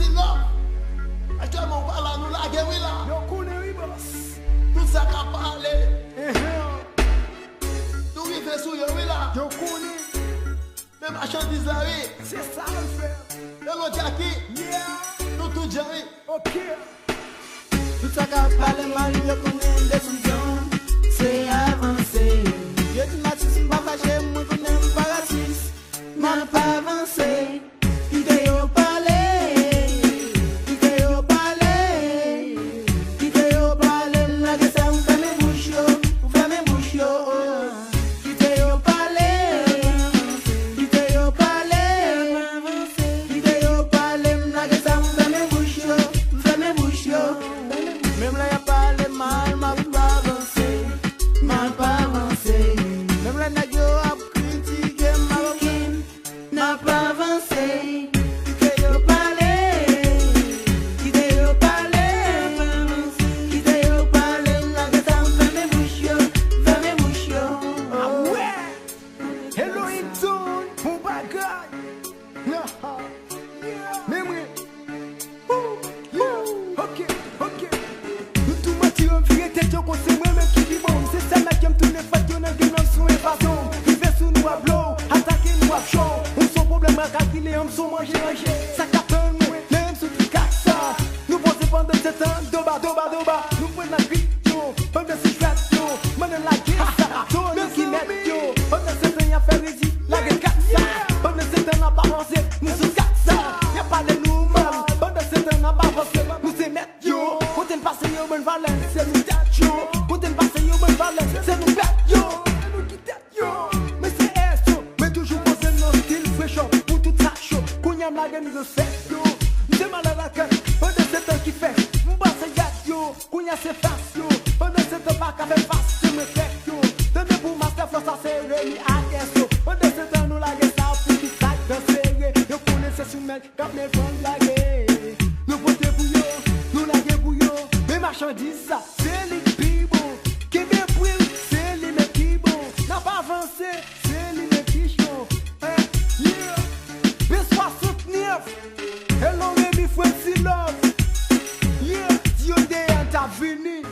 sentir là. Actuellement, on parle à nous la guerre là. Yo connais oui boss. Tout ça qu'a parlé. Tout oui fait sous yo oui là. Yo connais. Même marchandise là oui. C'est ça le faire. Yo l'autre jackie. Yeah. Tout tout jarry. Ok. Tout ça qu'a parlé mal, yo connais décision. C'est avancer. Yo dis Matis m'pa fâché, moi connais m'pa raciste. M'a pas avancé. Idée yo parler. Idée yo parler. Idée yo parler. La que ça m'fait mes bouches yo. M'fait mes bouches yo. Idée yo parler. Idée yo parler. Idée yo parler. La que ça m'fait mes bouches yo. M'fait mes bouches yo. Même là y'a parlé mal, m'a pas avancé. M'a pas avancé. Même là n'a yo a critiqué ma roquine. N'a pas avancé. Idée yo parler. Idée yo parler. Idée yo parler. La que ça m'fait mes bouches yo. Fait mes bouches yo. Ah ouais. Hello Hinton. Mon bagage. Mais oui. Ok, ok. Nous tout mentir, on vire tête, on conseille moi-même qui dit bon. C'est ça là qui me tourne fat, on a gagné son évasion. Il fait sous nous à blow, attaquer nous à chaud. On son problème à calculer, on son manger. Ça capte nous, même sous tout ça. Nous pensons pendant 7 ans, doba. Nous prenons la vie, yo. Pendant 6 fêtes, yo. Maintenant la guerre, ça. Nous qui mettent, yo. Pendant 7 ans, y'a fait rési, la guerre 4 ça. Pendant 7 ans, on n'a pas avancé, nous sommes 4 ça. Y'a pas de nous mal. Pendant 7 ans, on n'a pas avancé, nous sommes mettre, yo. Quand elle passe, yo, bonne valeur, c'est nous tête, yo. Quand elle passe, yo, bonne valeur, c'est nous tête, yo. C'est nous qui tête, yo. Mais c'est S, yo. Mais toujours poser nos styles fraîcheur. Pour tout ça, chaud. Qu'on y a la gueule, nous fait, yo. Nous sommes mal à la queue. Pendant 7 ans qui fait. M'basse gat, yo. Qu'on y a ses faces, yo. Pendant 7 ans, pas qu'à faire face, c'est me fait, yo. Tenez pour master, floss, ça c'est réuni à S, yo. Pendant 7 ans, nous la gueule, ça, pour tout ça, danser, yo. Connaissez sur mec, comme les fonds de la guerre. Nous votons pour yo, nous la guerre pour yo. Mais marchandises, ça, c'est les people. Qui bien pris, c'est les mecs qui bon. N'a pas avancé, c'est les mecs qui chont. Yeah. B69. Hello, baby, Frenzy Love. Yeah. Dieu des intervenus.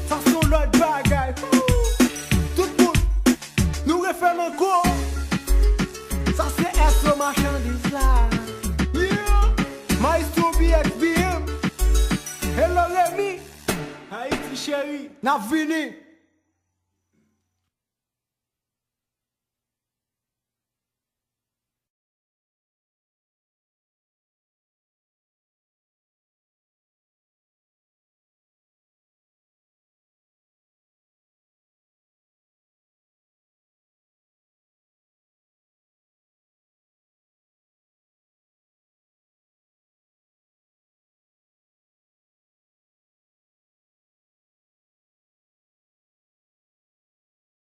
Façon l'autre bagaille. Tout le monde, nous refaisons encore. Ça, c'est être marchandise là. Yeah. Maestro BXBM. Hello, Rémi. Haïti chérie. N'a venu.